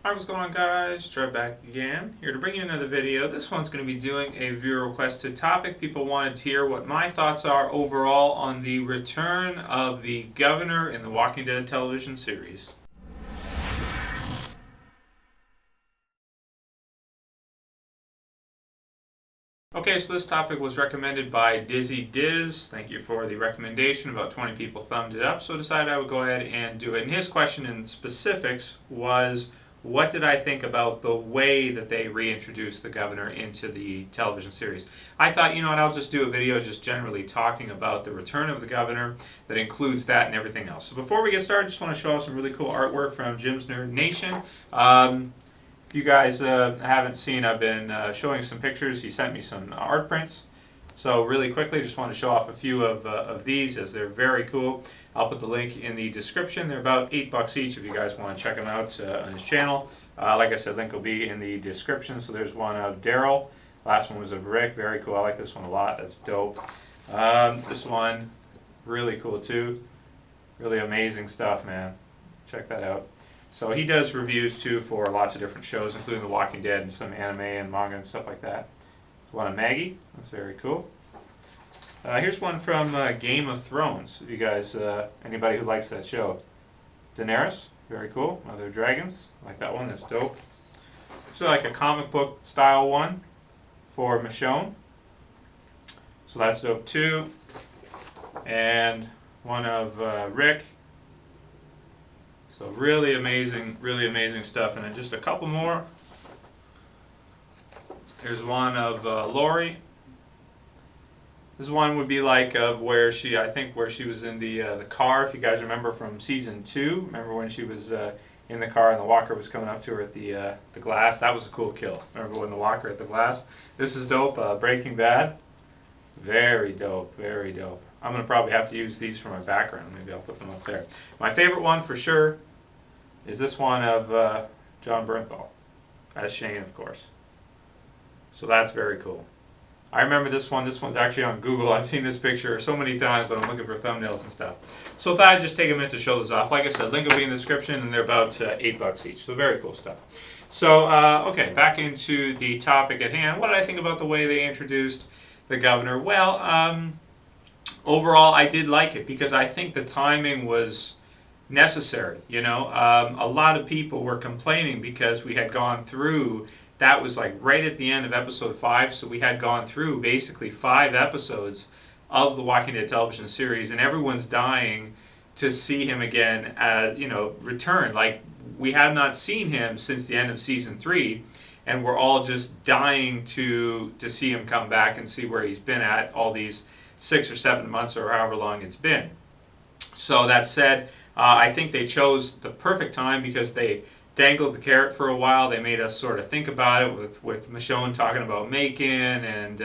Hi, what's going on, guys? Trev back again, here to bring you another video. This one's going to be doing a viewer requested topic. People wanted to hear what my thoughts are overall on the return of the governor in the Walking Dead television series. Okay, so this topic was recommended by Dizzy Diz. Thank you for the recommendation. About 20 people thumbed it up, so I decided I would go ahead and do it. And his question in specifics was, what did I think about the way that they reintroduced the governor into the television series? I thought, you know what, I'll just do a video just generally talking about the return of the governor that includes that and everything else. So before we get started, I just want to show off some really cool artwork from Jim's Nerd Nation. If you guys haven't seen, I've been showing some pictures. He sent me some art prints. So really quickly, just want to show off a few of these as they're very cool. I'll put the link in the description. They're about $8 each if you guys want to check them out on his channel. Like I said, link will be in the description. So there's one of Daryl. Last one was of Rick. Very cool. I like this one a lot. That's dope. This one, really cool too. Really amazing stuff, man. Check that out. So he does reviews too for lots of different shows, including The Walking Dead and some anime and manga and stuff like that. One of Maggie. That's very cool. Here's one from Game of Thrones. You guys, anybody who likes that show. Daenerys. Very cool. Mother of Dragons. I like that one. That's dope. So like a comic book style one for Michonne. So that's dope too. And one of Rick. So really amazing stuff. And then just a couple more. Here's one of Lori. This one would be like of where she, I think where she was in the car. If you guys remember from season 2, remember when she was in the car and the walker was coming up to her at the glass? That was a cool kill. Remember when the walker at the glass? This is dope. Breaking Bad. Very dope. Very dope. I'm gonna probably have to use these for my background. Maybe I'll put them up there. My favorite one for sure is this one of Jon Bernthal as Shane, of course. So that's very cool. I remember this one. This one's actually on Google. I've seen this picture so many times when I'm looking for thumbnails and stuff. So I thought I'd just take a minute to show this off. Like I said, link will be in the description, and they're about $8 each. So very cool stuff. So, okay, back into the topic at hand. What did I think about the way they introduced the governor? Well, overall, I did like it because I think the timing was necessary. You know, a lot of people were complaining because we had gone through, that was like right at the end of episode 5, so we had gone through basically 5 episodes of the Walking Dead television series, and everyone's dying to see him again, you know, return. Like, we had not seen him since the end of season 3, and we're all just dying to see him come back and see where he's been at all these 6 or 7 months or however long it's been. So that said, I think they chose the perfect time because they dangled the carrot for a while. They made us sort of think about it with Michonne talking about Macon and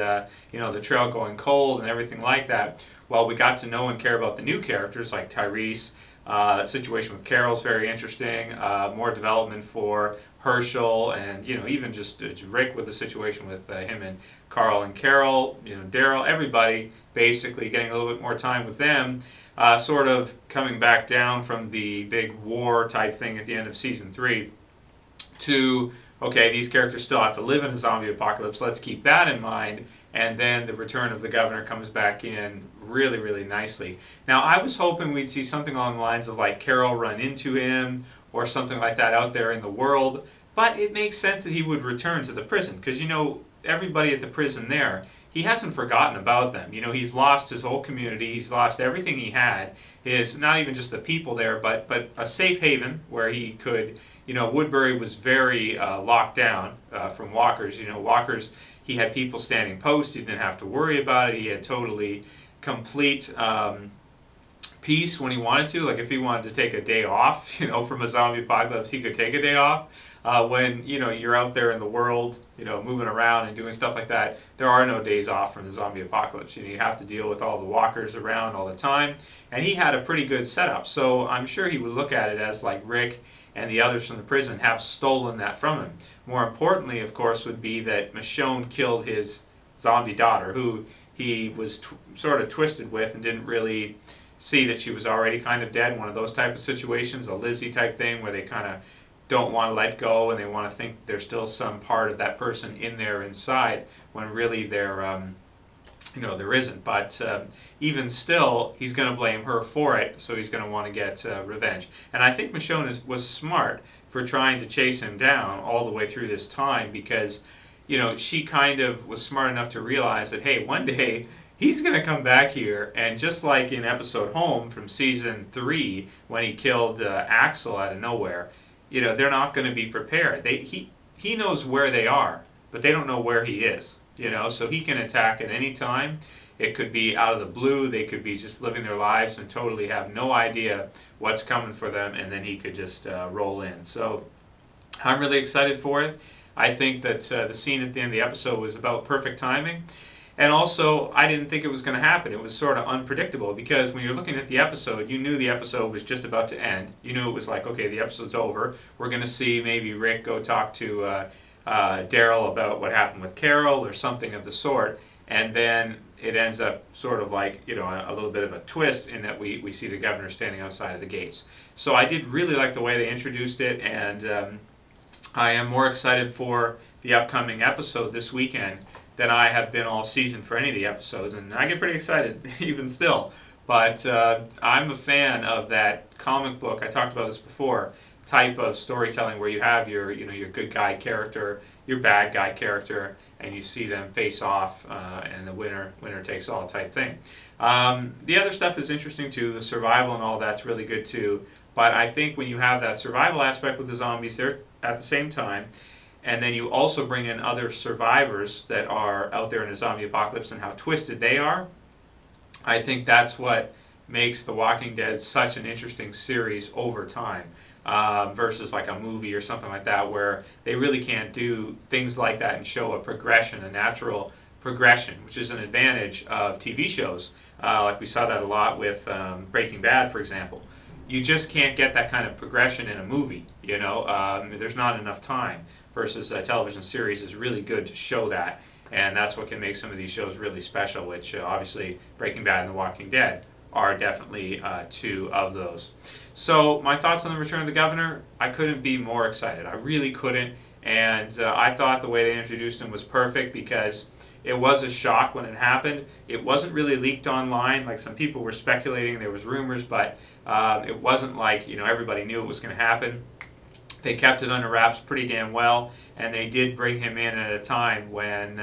you know, the trail going cold and everything like that. Well, we got to know and care about the new characters like Tyrese. Situation with Carol's very interesting. More development for Herschel, and you know, even just Rick with the situation with him and Carl and Carol. You know, Daryl. Everybody basically getting a little bit more time with them. Sort of coming back down from the big war type thing at the end of season 3 to, okay, these characters still have to live in a zombie apocalypse. Let's keep that in mind. And then the return of the governor comes back in really nicely. Now, I was hoping we'd see something along the lines of like Carol run into him or something like that out there in the world. But it makes sense that he would return to the prison because, you know, everybody at the prison there, he hasn't forgotten about them. You know, he's lost his whole community. He's lost everything he had. Is not even just the people there, but a safe haven where he could, you know, Woodbury was very locked down from walkers. You know, walkers, he had people standing post. He didn't have to worry about it. He had totally complete peace when he wanted to. Like if he wanted to take a day off, you know, from a zombie apocalypse, he could take a day off. When, you know, you're out there in the world, you know, moving around and doing stuff like that, there are no days off from the zombie apocalypse. You know, you have to deal with all the walkers around all the time. And he had a pretty good setup. So I'm sure he would look at it as like Rick and the others from the prison have stolen that from him. More importantly, of course, would be that Michonne killed his zombie daughter, who he was sort of twisted with and didn't really see that she was already kind of dead. One of those type of situations, a Lizzie type thing where they kind of don't want to let go, and they want to think there's still some part of that person in there inside, when really there isn't. But even still, he's going to blame her for it, so he's going to want to get revenge. And I think Michonne was smart for trying to chase him down all the way through this time, because she kind of was smart enough to realize that, hey, one day he's going to come back here, and just like in episode Home from season 3, when he killed Axel out of nowhere, they're not going to be prepared. He knows where they are, but they don't know where he is. So he can attack at any time. It could be out of the blue. They could be just living their lives and totally have no idea what's coming for them, and then he could just roll in. So I'm really excited for it. I think that the scene at the end of the episode was about perfect timing. And also, I didn't think it was going to happen. It was sort of unpredictable, because when you're looking at the episode, you knew the episode was just about to end. You knew it was like, okay, the episode's over. We're going to see maybe Rick go talk to Daryl about what happened with Carol or something of the sort, and then it ends up sort of like a little bit of a twist in that we see the governor standing outside of the gates. So I did really like the way they introduced it, and I am more excited for the upcoming episode this weekend than I have been all season for any of the episodes, and I get pretty excited even still. But I'm a fan of that comic book, I talked about this before, type of storytelling where you have your good guy character, your bad guy character, and you see them face off, and the winner takes all type thing. The other stuff is interesting too. The survival and all that's really good too. But I think when you have that survival aspect with the zombies there at the same time, and then you also bring in other survivors that are out there in a zombie apocalypse and how twisted they are, I think that's what makes The Walking Dead such an interesting series over time, versus like a movie or something like that, where they really can't do things like that and show a progression, a natural progression, which is an advantage of TV shows. Like we saw that a lot with Breaking Bad, for example. You just can't get that kind of progression in a movie, there's not enough time, versus a television series is really good to show that, and that's what can make some of these shows really special, which obviously Breaking Bad and The Walking Dead are definitely two of those. So my thoughts on The Return of the Governor, I couldn't be more excited. I really couldn't, and I thought the way they introduced him was perfect, because it was a shock when it happened. It wasn't really leaked online, like some people were speculating, there was rumors, but it wasn't like everybody knew it was going to happen. They kept it under wraps pretty damn well, and they did bring him in at a time when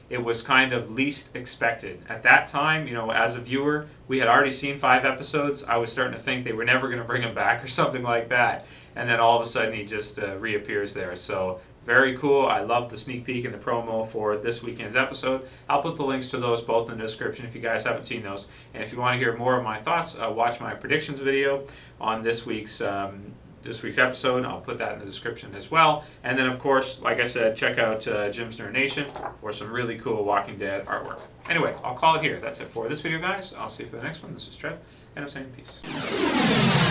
it was kind of least expected. At that time, as a viewer, we had already seen 5 episodes. I was starting to think they were never going to bring him back or something like that, and then all of a sudden he just reappears there. So very cool. I love the sneak peek and the promo for this weekend's episode. I'll put the links to those both in the description if you guys haven't seen those. And if you want to hear more of my thoughts, watch my predictions video on this week's episode. I'll put that in the description as well. And then, of course, like I said, check out Jim's Nerd Nation for some really cool Walking Dead artwork. Anyway, I'll call it here. That's it for this video, guys. I'll see you for the next one. This is Trev, and I'm saying peace.